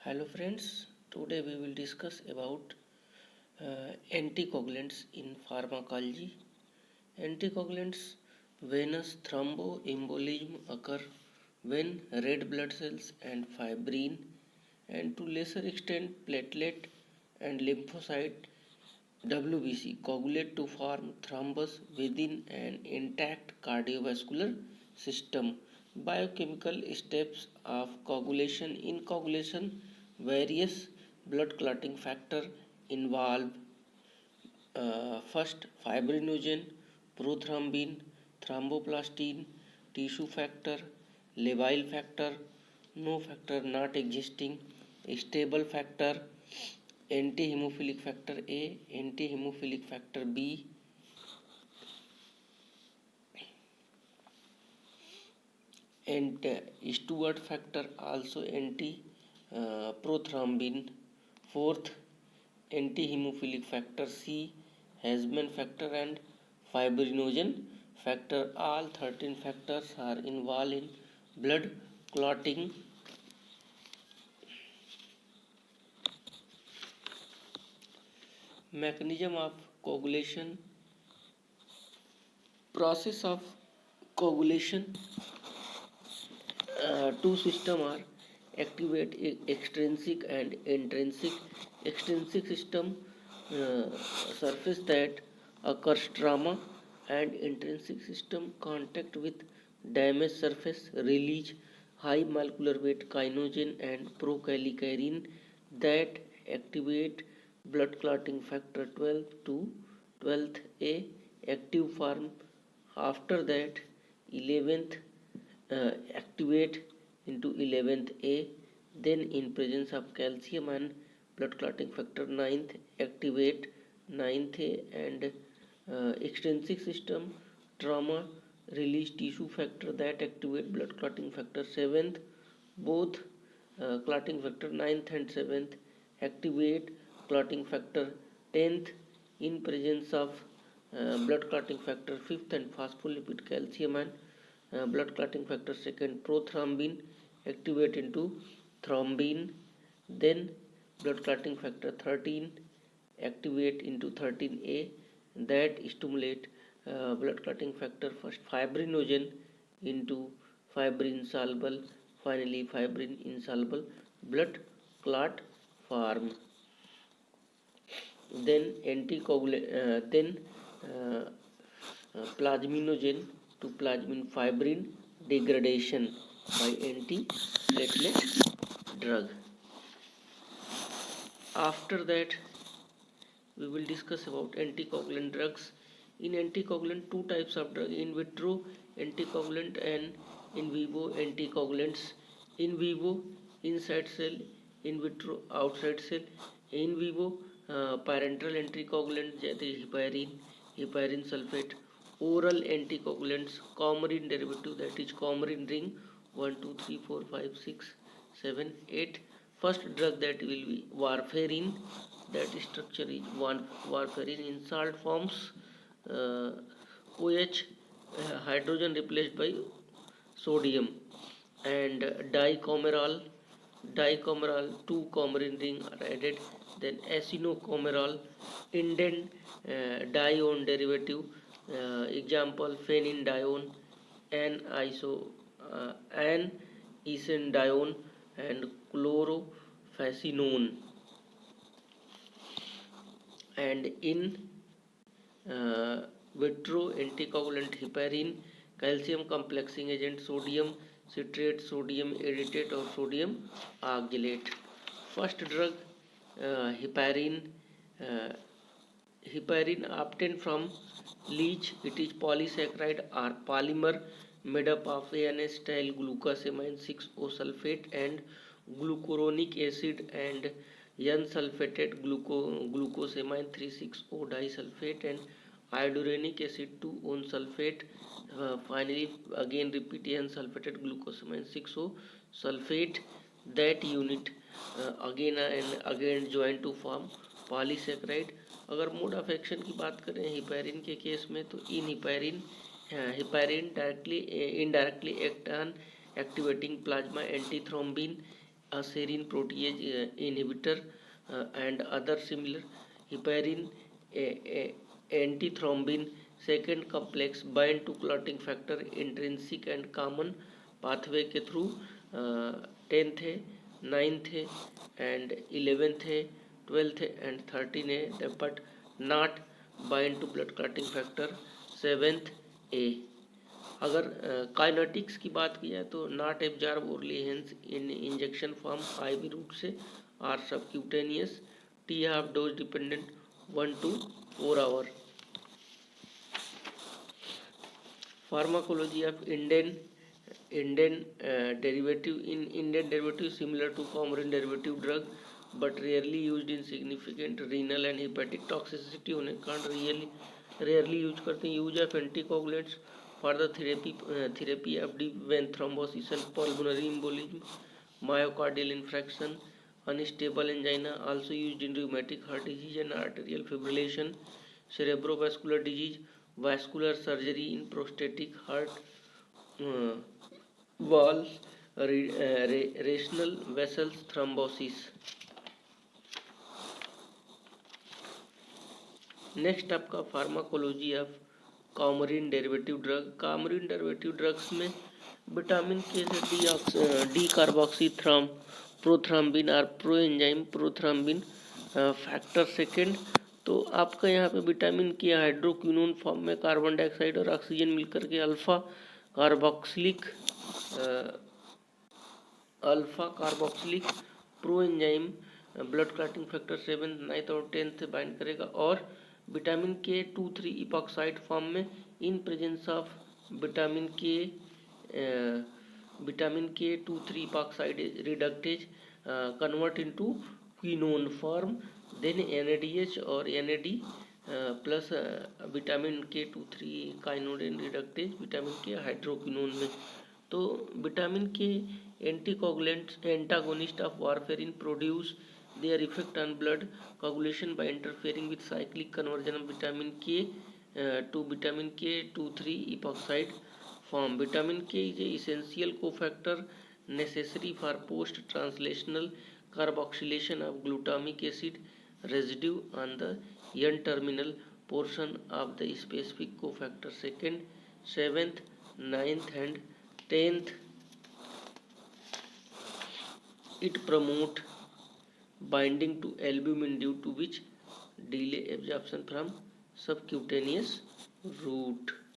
Hello friends, today we will discuss about anticoagulants in pharmacology. Anticoagulants, venous thromboembolism occur when red blood cells and fibrin and to lesser extent platelet and lymphocyte WBC coagulate to form thrombus within an intact cardiovascular system. Biochemical steps of coagulation. In coagulation, various blood clotting factors involve first fibrinogen, prothrombin, thromboplastin, tissue factor, labile factor, no factor not existing, stable factor, anti-hemophilic factor A, anti-hemophilic factor B, and Stewart factor also anti-prothrombin. Fourth, anti-hemophilic factor C, Hasman factor and fibrinogen factor. All 13 factors are involved in blood clotting. Mechanism of coagulation. Process of coagulation. Two systems are activate extrinsic and intrinsic. Extrinsic system surface that occurs trauma, and intrinsic system contact with damaged surface release high molecular weight kinogen and prokallikrein that activate blood clotting factor 12 to 12th A active form. After that 11th activate into 11th A. Then in presence of calcium and blood clotting factor 9th activate 9th A, and extrinsic system trauma release tissue factor that activate blood clotting factor 7th. Both clotting factor 9th and 7th activate clotting factor 10th in presence of blood clotting factor 5th and phospholipid calcium and blood clotting factor second prothrombin activate into thrombin. Then blood clotting factor 13 activate into 13A that stimulate blood clotting factor first fibrinogen into fibrin soluble, finally fibrin insoluble blood clot form. Then plasminogen to plasmin fibrin degradation by antiplatelet drug. After that we will discuss about anticoagulant drugs. In anticoagulant, two types of drug: in vitro anticoagulant and in vivo anticoagulants. In vivo, inside cell; in vitro, outside cell. In vivo, parenteral anticoagulant that is heparin sulfate. Oral anticoagulants, coumarin derivative that is coumarin ring 1 2 3 4 5 6 7 8. First drug that will be warfarin, that structure is warfarin in salt forms, OH hydrogen replaced by sodium, and dicomerol 2 coumarin ring are added. Then acinocomerol, indent dione derivative, example phenindione, an isendione and chlorophacinone. And in vitro anticoagulant, heparin, calcium complexing agent, sodium citrate, sodium edetate or sodium oxalate. First drug heparin. Heparin obtained from leech. It is polysaccharide or polymer made up of N-acetyl glucosamine 6O sulfate and glucuronic acid and N-sulfated glucosamine 3,6-O disulfate and ioduronic acid 2-on sulfate. Finally again repeat N-sulfated glucosamine 6-O sulfate. That unit again and again join to form polysaccharide. अगर mode of action की बात करें heparin के case में, तो in heparin directly indirectly act on activating plasma antithrombin a serine protease inhibitor and other similar. Heparin, antithrombin, second complex bind to clotting factor intrinsic and common pathway के through 10th है, 9th है and 11th है, 12th है and 13 है, but not bind to blood clotting factor 7th A. अगर kinetics की बात की जाए तो not absorb orally hence in injection form IV route से or subcutaneous t half dose dependent 1 to 4 hour. Pharmacology of Indian derivative similar to coumarin derivative drug but rarely used in significant renal and hepatic toxicity होने के कारण rarely use करते हैं. Use of anticoagulants for the therapy of deep vein thrombosis and pulmonary embolism, myocardial infarction, unstable angina, also used in rheumatic heart disease and arterial fibrillation, cerebrovascular disease, vascular surgery in prostatic heart valves, renal vessels thrombosis. Next आपका pharmacology of coumarin derivative drug. Coumarin derivative drugs में vitamin K से decarboxy prothrombin और proenzyme prothrombin factor second. तो आपका यहाँ पे vitamin K hydroquinone form में carbon dioxide और ऑक्सीजन मिलकर के alpha carboxylic proenzyme blood clotting factor 7, 9 और 10 बाइंड करेगा. और विटामिन के 2,3 इपॉक्साइड फॉर्म में in presence of vitamin K 2,3 epoxide reductase convert into quinone form. Then NADH और NAD plus vitamin K 2,3 काइनोडिन reductase vitamin K hydroquinone में. तो vitamin K antagonist of warfarin produce their effect on blood coagulation by interfering with cyclic conversion of vitamin K to vitamin K2,3 epoxide form. Vitamin K is an essential cofactor necessary for post-translational carboxylation of glutamic acid residue on the N-terminal portion of the specific cofactor. 2nd, 7th, 9th and 10th. It promote binding to albumin due to which delay absorption from subcutaneous route.